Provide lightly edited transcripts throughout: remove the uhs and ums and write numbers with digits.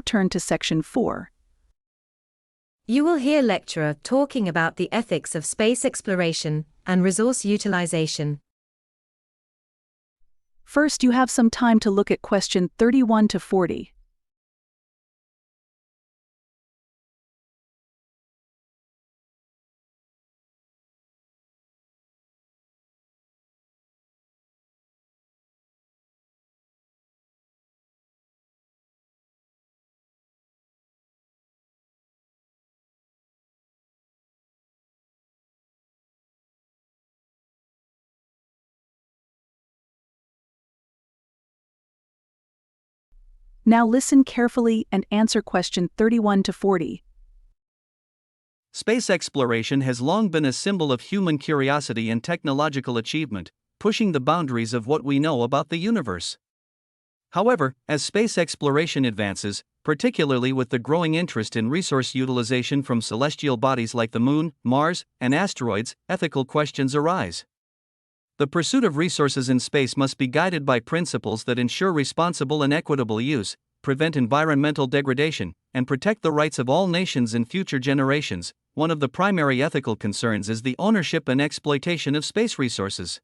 turn to Section 4. You will hear lecturer talking about the ethics of space exploration and resource utilization. First, you have some time to look at question 31 to 40. Now listen carefully and answer question 31 to 40. Space exploration has long been a symbol of human curiosity and technological achievement, pushing the boundaries of what we know about the universe. However, as space exploration advances, particularly with the growing interest in resource utilization from celestial bodies like the Moon, Mars, and asteroids, ethical questions arise. The pursuit of resources in space must be guided by principles that ensure responsible and equitable use, prevent environmental degradation, and protect the rights of all nations and future generations. One of the primary ethical concerns is the ownership and exploitation of space resources.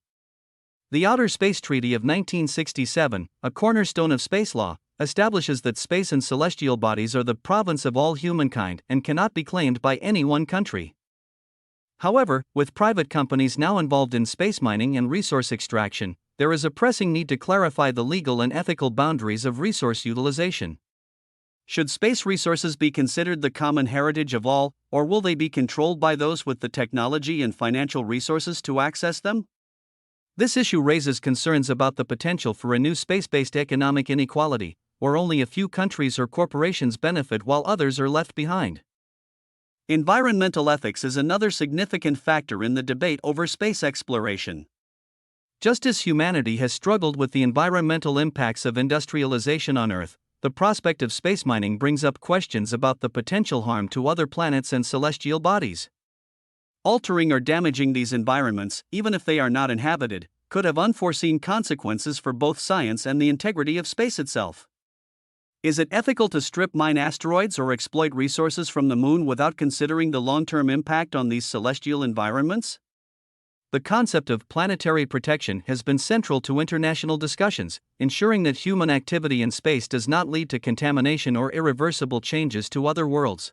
The Outer Space Treaty of 1967, a cornerstone of space law, establishes that space and celestial bodies are the province of all humankind and cannot be claimed by any one country. However, with private companies now involved in space mining and resource extraction, there is a pressing need to clarify the legal and ethical boundaries of resource utilization. Should space resources be considered the common heritage of all, or will they be controlled by those with the technology and financial resources to access them? This issue raises concerns about the potential for a new space-based economic inequality, where only a few countries or corporations benefit while others are left behind. Environmental ethics is another significant factor in the debate over space exploration. Just as humanity has struggled with the environmental impacts of industrialization on Earth, the prospect of space mining brings up questions about the potential harm to other planets and celestial bodies. Altering or damaging these environments, even if they are not inhabited, could have unforeseen consequences for both science and the integrity of space itself. Is it ethical to strip mine asteroids or exploit resources from the Moon without considering the long-term impact on these celestial environments? The concept of planetary protection has been central to international discussions, ensuring that human activity in space does not lead to contamination or irreversible changes to other worlds.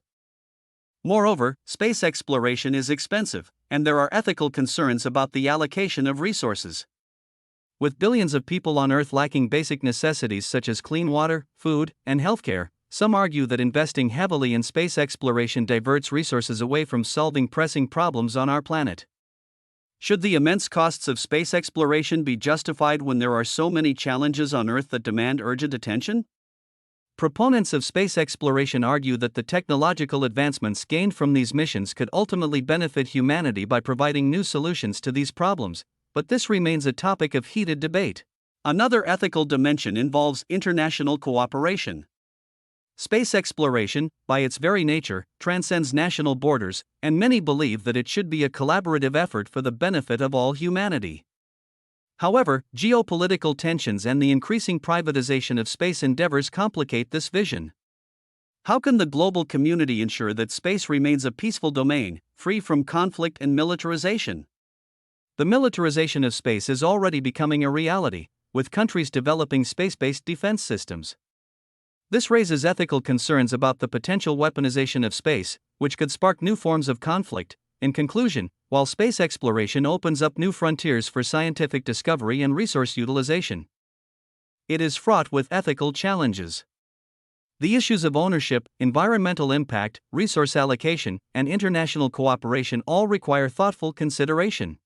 Moreover, space exploration is expensive, and there are ethical concerns about the allocation of resources. With billions of people on Earth lacking basic necessities such as clean water, food, and healthcare, some argue that investing heavily in space exploration diverts resources away from solving pressing problems on our planet. Should the immense costs of space exploration be justified when there are so many challenges on Earth that demand urgent attention? Proponents of space exploration argue that the technological advancements gained from these missions could ultimately benefit humanity by providing new solutions to these problems, but this remains a topic of heated debate. Another ethical dimension involves international cooperation. Space exploration, by its very nature, transcends national borders, and many believe that it should be a collaborative effort for the benefit of all humanity. However, geopolitical tensions and the increasing privatization of space endeavors complicate this vision. How can the global community ensure that space remains a peaceful domain, free from conflict and militarization? The militarization of space is already becoming a reality, with countries developing space-based defense systems. This raises ethical concerns about the potential weaponization of space, which could spark new forms of conflict. In conclusion, while space exploration opens up new frontiers for scientific discovery and resource utilization, it is fraught with ethical challenges. The issues of ownership, environmental impact, resource allocation, and international cooperation all require thoughtful consideration.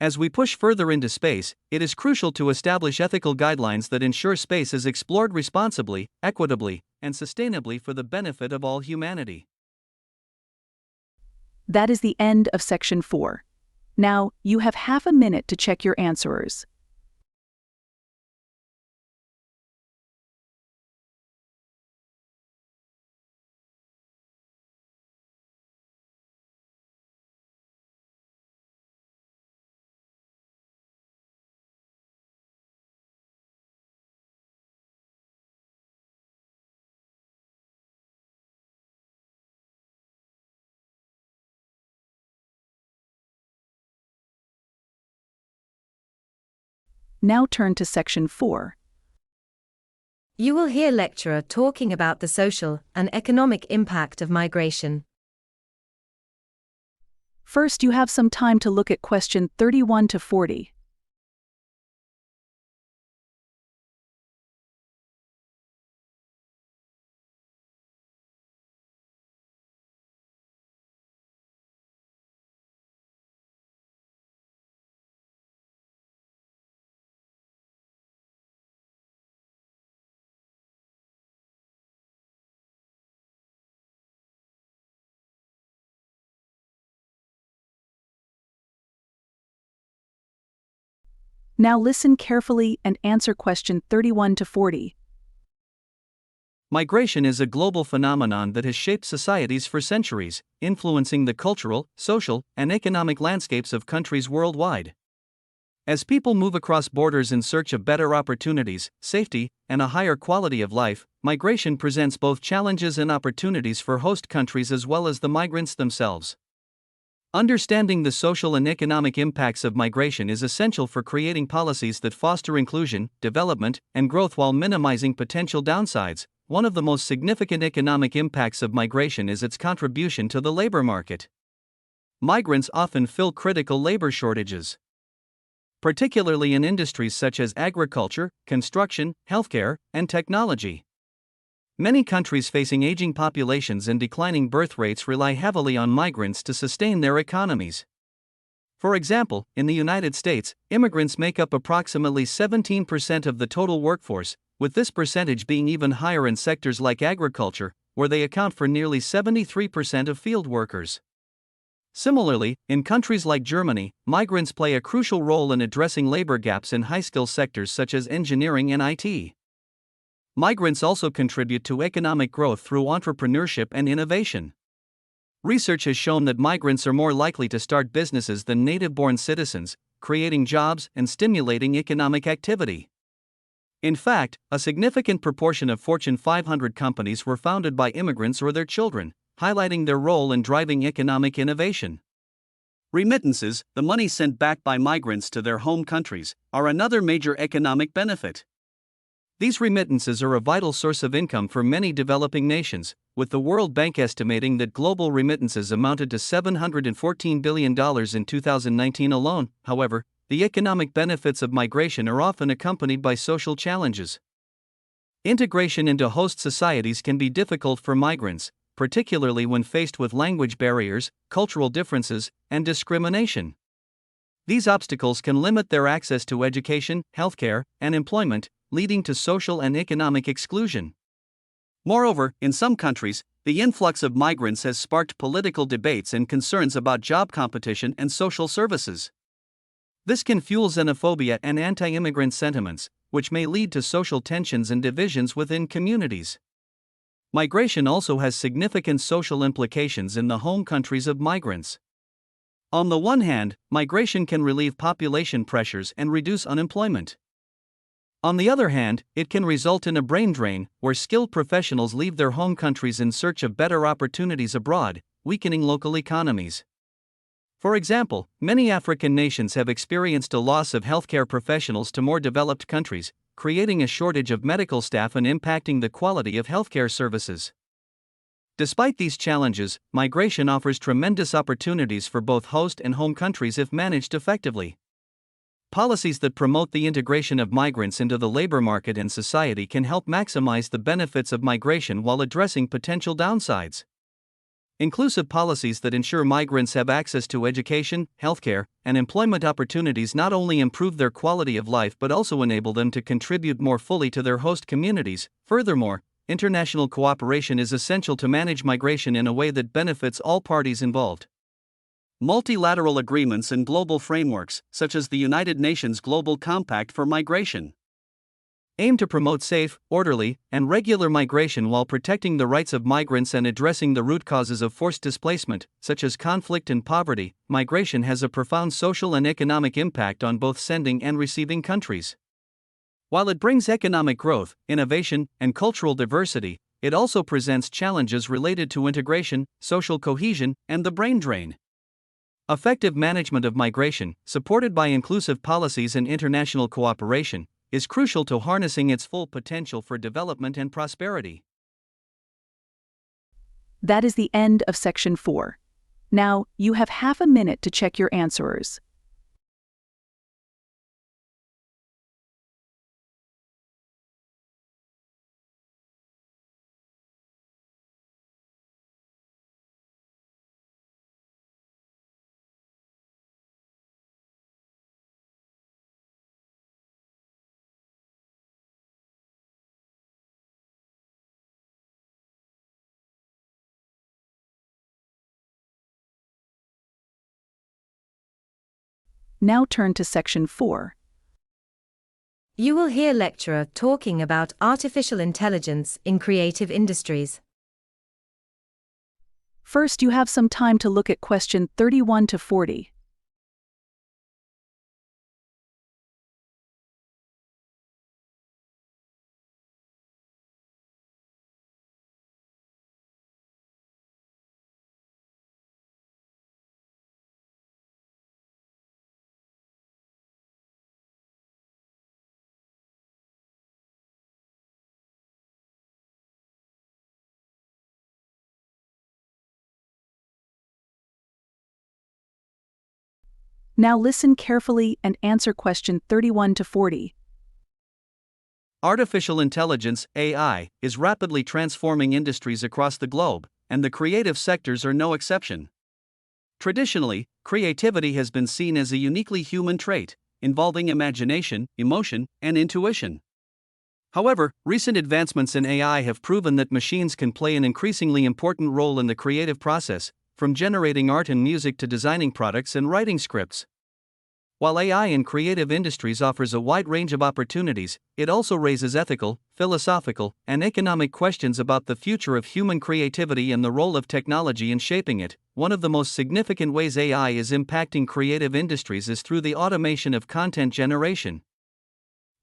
As we push further into space, it is crucial to establish ethical guidelines that ensure space is explored responsibly, equitably, and sustainably for the benefit of all humanity. That is the end of Section 4. Now, you have half a minute to check your answers. Now turn to Section 4. You will hear lecturer talking about the social and economic impact of migration. First, you have some time to look at question 31 to 40. Now listen carefully and answer question 31 to 40. Migration is a global phenomenon that has shaped societies for centuries, influencing the cultural, social, and economic landscapes of countries worldwide. As people move across borders in search of better opportunities, safety, and a higher quality of life, migration presents both challenges and opportunities for host countries as well as the migrants themselves. Understanding the social and economic impacts of migration is essential for creating policies that foster inclusion, development, and growth while minimizing potential downsides. One of the most significant economic impacts of migration is its contribution to the labor market. Migrants often fill critical labor shortages, particularly in industries such as agriculture, construction, healthcare, and technology. Many countries facing aging populations and declining birth rates rely heavily on migrants to sustain their economies. For example, in the United States, immigrants make up approximately 17% of the total workforce, with this percentage being even higher in sectors like agriculture, where they account for nearly 73% of field workers. Similarly, in countries like Germany, migrants play a crucial role in addressing labor gaps in high-skill sectors such as engineering and IT. Migrants also contribute to economic growth through entrepreneurship and innovation. Research has shown that migrants are more likely to start businesses than native-born citizens, creating jobs and stimulating economic activity. In fact, a significant proportion of Fortune 500 companies were founded by immigrants or their children, highlighting their role in driving economic innovation. Remittances, the money sent back by migrants to their home countries, are another major economic benefit. These remittances are a vital source of income for many developing nations, with the World Bank estimating that global remittances amounted to $714 billion in 2019 alone. However, the economic benefits of migration are often accompanied by social challenges. Integration into host societies can be difficult for migrants, particularly when faced with language barriers, cultural differences, and discrimination. These obstacles can limit their access to education, healthcare, and employment, leading to social and economic exclusion. Moreover, in some countries, the influx of migrants has sparked political debates and concerns about job competition and social services. This can fuel xenophobia and anti-immigrant sentiments, which may lead to social tensions and divisions within communities. Migration also has significant social implications in the home countries of migrants. On the one hand, migration can relieve population pressures and reduce unemployment. On the other hand, it can result in a brain drain, where skilled professionals leave their home countries in search of better opportunities abroad, weakening local economies. For example, many African nations have experienced a loss of healthcare professionals to more developed countries, creating a shortage of medical staff and impacting the quality of healthcare services. Despite these challenges, migration offers tremendous opportunities for both host and home countries if managed effectively. Policies that promote the integration of migrants into the labor market and society can help maximize the benefits of migration while addressing potential downsides. Inclusive policies that ensure migrants have access to education, healthcare, and employment opportunities not only improve their quality of life but also enable them to contribute more fully to their host communities. Furthermore, international cooperation is essential to manage migration in a way that benefits all parties involved. Multilateral agreements and global frameworks, such as the United Nations Global Compact for Migration, aim to promote safe, orderly, and regular migration while protecting the rights of migrants and addressing the root causes of forced displacement, such as conflict and poverty. Migration has a profound social and economic impact on both sending and receiving countries. While it brings economic growth, innovation, and cultural diversity, it also presents challenges related to integration, social cohesion, and the brain drain. Effective management of migration, supported by inclusive policies and international cooperation, is crucial to harnessing its full potential for development and prosperity. That is the end of Section 4. Now, you have half a minute to check your answers. Now turn to Section 4. You will hear lecturer talking about artificial intelligence in creative industries. First, you have some time to look at question 31 to 40. Now listen carefully and answer question 31 to 40. Artificial intelligence, AI, is rapidly transforming industries across the globe, and the creative sectors are no exception. Traditionally, creativity has been seen as a uniquely human trait, involving imagination, emotion, and intuition. However, recent advancements in AI have proven that machines can play an increasingly important role in the creative process, from generating art and music to designing products and writing scripts. While AI in creative industries offers a wide range of opportunities, it also raises ethical, philosophical, and economic questions about the future of human creativity and the role of technology in shaping it. One of the most significant ways AI is impacting creative industries is through the automation of content generation.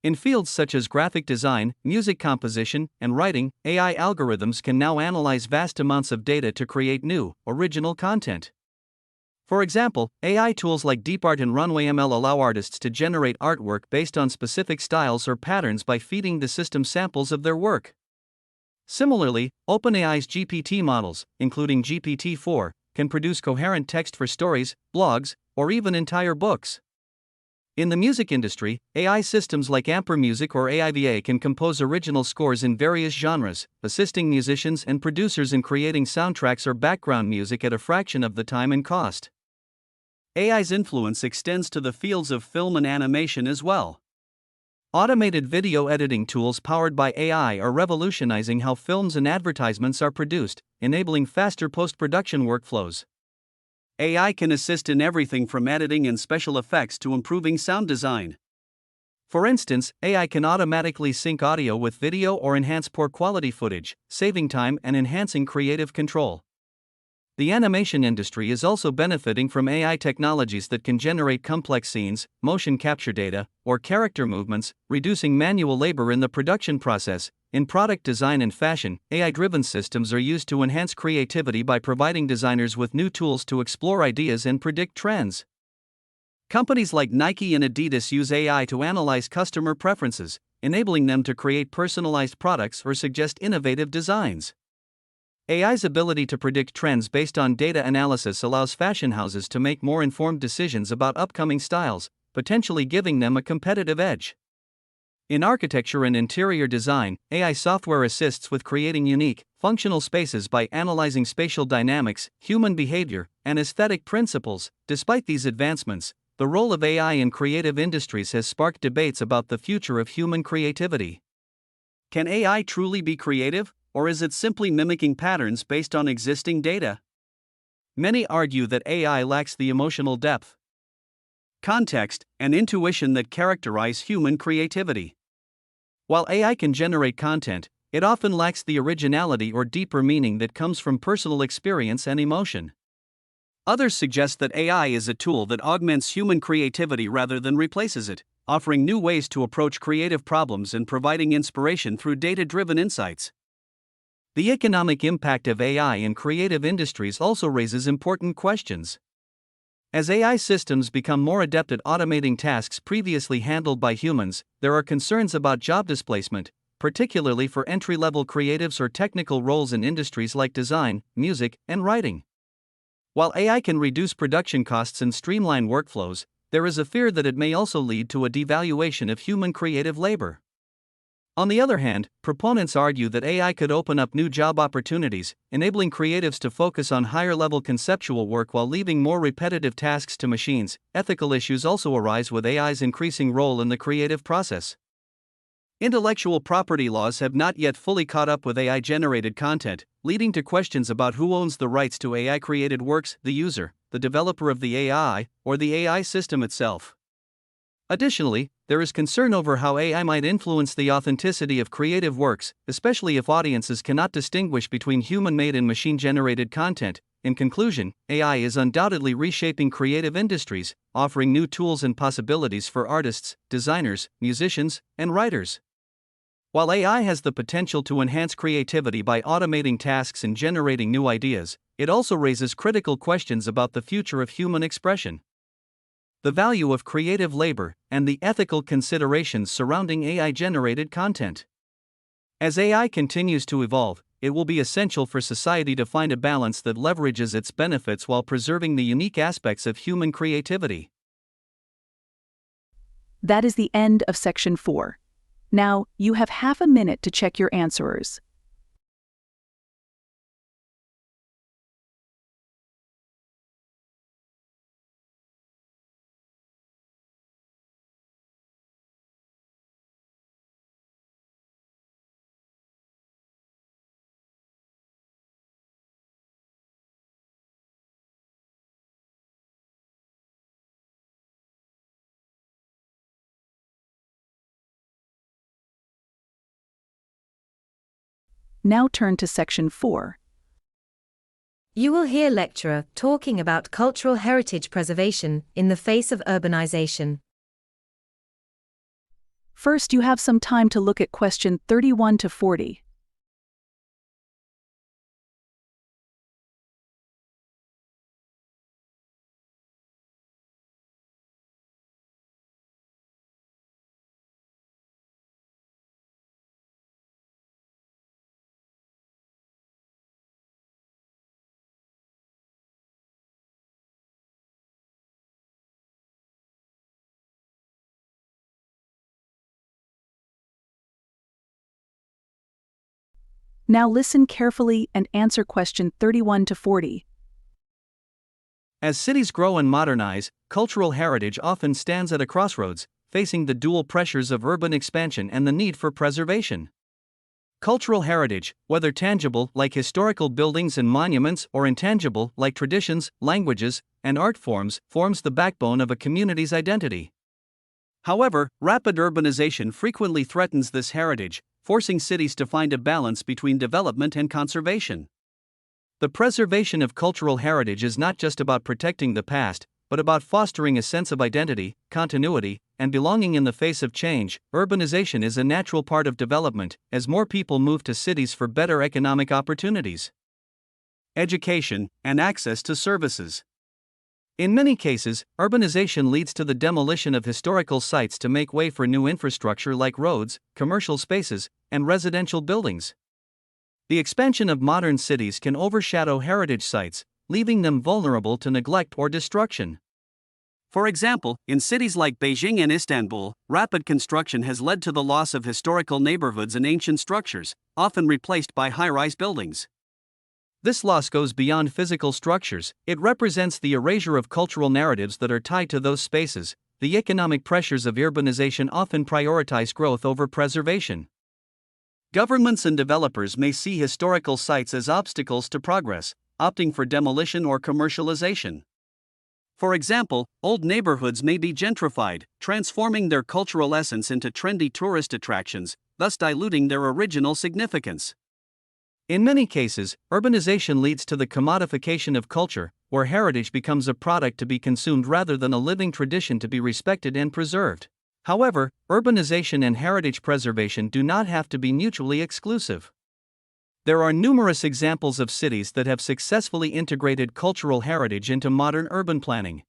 In fields such as graphic design, music composition, and writing, AI algorithms can now analyze vast amounts of data to create new, original content. For example, AI tools like DeepArt and Runway ML allow artists to generate artwork based on specific styles or patterns by feeding the system samples of their work. Similarly, OpenAI's GPT models, including GPT-4, can produce coherent text for stories, blogs, or even entire books. In the music industry, AI systems like Amper Music or AIVA can compose original scores in various genres, assisting musicians and producers in creating soundtracks or background music at a fraction of the time and cost. AI's influence extends to the fields of film and animation as well. Automated video editing tools powered by AI are revolutionizing how films and advertisements are produced, enabling faster post-production workflows. AI can assist in everything from editing and special effects to improving sound design. For instance, AI can automatically sync audio with video or enhance poor quality footage, saving time and enhancing creative control. The animation industry is also benefiting from AI technologies that can generate complex scenes, motion capture data, or character movements, reducing manual labor in the production process. In product design and fashion, AI-driven systems are used to enhance creativity by providing designers with new tools to explore ideas and predict trends. Companies like Nike and Adidas use AI to analyze customer preferences, enabling them to create personalized products or suggest innovative designs. AI's ability to predict trends based on data analysis allows fashion houses to make more informed decisions about upcoming styles, potentially giving them a competitive edge. In architecture and interior design, AI software assists with creating unique, functional spaces by analyzing spatial dynamics, human behavior, and aesthetic principles. Despite these advancements, the role of AI in creative industries has sparked debates about the future of human creativity. Can AI truly be creative, or is it simply mimicking patterns based on existing data? Many argue that AI lacks the emotional depth, context, and intuition that characterize human creativity. While AI can generate content, it often lacks the originality or deeper meaning that comes from personal experience and emotion. Others suggest that AI is a tool that augments human creativity rather than replaces it, offering new ways to approach creative problems and providing inspiration through data-driven insights. The economic impact of AI in creative industries also raises important questions. As AI systems become more adept at automating tasks previously handled by humans, there are concerns about job displacement, particularly for entry-level creatives or technical roles in industries like design, music, and writing. While AI can reduce production costs and streamline workflows, there is a fear that it may also lead to a devaluation of human creative labor. On the other hand, proponents argue that AI could open up new job opportunities, enabling creatives to focus on higher-level conceptual work while leaving more repetitive tasks to machines. Ethical issues also arise with AI's increasing role in the creative process. Intellectual property laws have not yet fully caught up with AI-generated content, leading to questions about who owns the rights to AI-created works: the user, the developer of the AI, or the AI system itself. Additionally, there is concern over how AI might influence the authenticity of creative works, especially if audiences cannot distinguish between human-made and machine-generated content. In conclusion, AI is undoubtedly reshaping creative industries, offering new tools and possibilities for artists, designers, musicians, and writers. While AI has the potential to enhance creativity by automating tasks and generating new ideas, it also raises critical questions about the future of human expression, the value of creative labor, and the ethical considerations surrounding AI-generated content. As AI continues to evolve, it will be essential for society to find a balance that leverages its benefits while preserving the unique aspects of human creativity. That is the end of Section 4. Now, you have half a minute to check your answers. Now turn to Section 4. You will hear lecturer talking about cultural heritage preservation in the face of urbanization. First, you have some time to look at question 31 to 40. Now listen carefully and answer question 31 to 40. As cities grow and modernize, cultural heritage often stands at a crossroads, facing the dual pressures of urban expansion and the need for preservation. Cultural heritage, whether tangible like historical buildings and monuments or intangible like traditions, languages, and art forms, forms the backbone of a community's identity. However, rapid urbanization frequently threatens this heritage, forcing cities to find a balance between development and conservation. The preservation of cultural heritage is not just about protecting the past, but about fostering a sense of identity, continuity, and belonging in the face of change. Urbanization is a natural part of development, as more people move to cities for better economic opportunities, education, and access to services. In many cases, urbanization leads to the demolition of historical sites to make way for new infrastructure like roads, commercial spaces, and residential buildings. The expansion of modern cities can overshadow heritage sites, leaving them vulnerable to neglect or destruction. For example, in cities like Beijing and Istanbul, rapid construction has led to the loss of historical neighborhoods and ancient structures, often replaced by high-rise buildings. This loss goes beyond physical structures; it represents the erasure of cultural narratives that are tied to those spaces. The economic pressures of urbanization often prioritize growth over preservation. Governments and developers may see historical sites as obstacles to progress, opting for demolition or commercialization. For example, old neighborhoods may be gentrified, transforming their cultural essence into trendy tourist attractions, thus diluting their original significance. In many cases, urbanization leads to the commodification of culture, where heritage becomes a product to be consumed rather than a living tradition to be respected and preserved. However, urbanization and heritage preservation do not have to be mutually exclusive. There are numerous examples of cities that have successfully integrated cultural heritage into modern urban planning.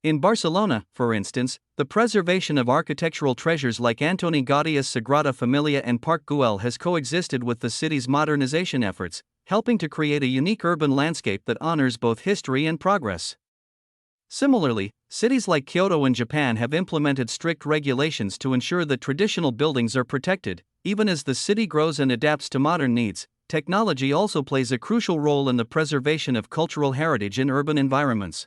In Barcelona, for instance, the preservation of architectural treasures like Antoni Gaudi's Sagrada Familia and Parc Güell has coexisted with the city's modernization efforts, helping to create a unique urban landscape that honors both history and progress. Similarly, cities like Kyoto in Japan have implemented strict regulations to ensure that traditional buildings are protected. Even as the city grows and adapts to modern needs, technology also plays a crucial role in the preservation of cultural heritage in urban environments.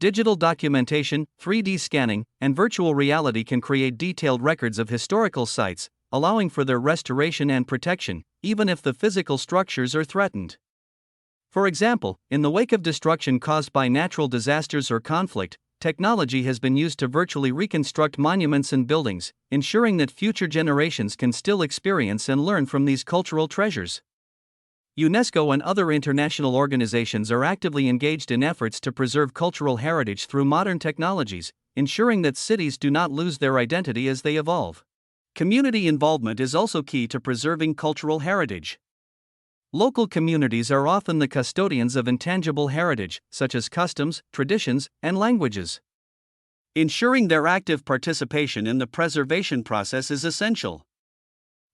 Digital documentation, 3D scanning, and virtual reality can create detailed records of historical sites, allowing for their restoration and protection, even if the physical structures are threatened. For example, in the wake of destruction caused by natural disasters or conflict, technology has been used to virtually reconstruct monuments and buildings, ensuring that future generations can still experience and learn from these cultural treasures. UNESCO and other international organizations are actively engaged in efforts to preserve cultural heritage through modern technologies, ensuring that cities do not lose their identity as they evolve. Community involvement is also key to preserving cultural heritage. Local communities are often the custodians of intangible heritage, such as customs, traditions, and languages. Ensuring their active participation in the preservation process is essential.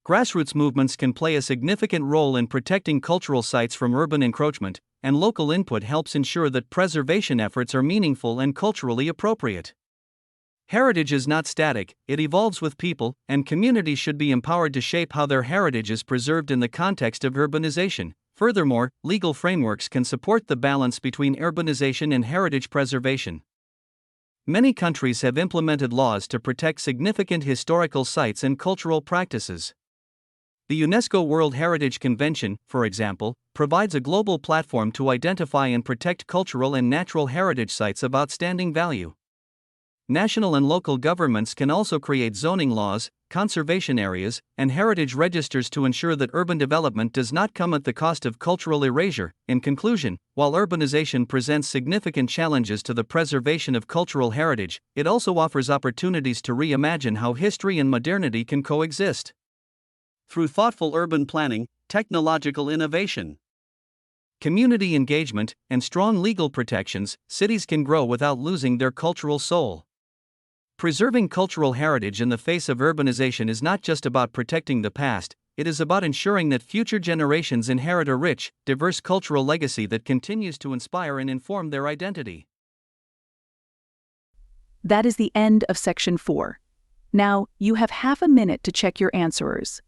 Grassroots movements can play a significant role in protecting cultural sites from urban encroachment, and local input helps ensure that preservation efforts are meaningful and culturally appropriate. Heritage is not static, it evolves with people, and communities should be empowered to shape how their heritage is preserved in the context of urbanization. Furthermore, legal frameworks can support the balance between urbanization and heritage preservation. Many countries have implemented laws to protect significant historical sites and cultural practices. The UNESCO World Heritage Convention, for example, provides a global platform to identify and protect cultural and natural heritage sites of outstanding value. National and local governments can also create zoning laws, conservation areas, and heritage registers to ensure that urban development does not come at the cost of cultural erasure. In conclusion, while urbanization presents significant challenges to the preservation of cultural heritage, it also offers opportunities to reimagine how history and modernity can coexist. Through thoughtful urban planning, technological innovation, community engagement, and strong legal protections, cities can grow without losing their cultural soul. Preserving cultural heritage in the face of urbanization is not just about protecting the past, it is about ensuring that future generations inherit a rich, diverse cultural legacy that continues to inspire and inform their identity. That is the end of Section 4. Now, you have half a minute to check your answers.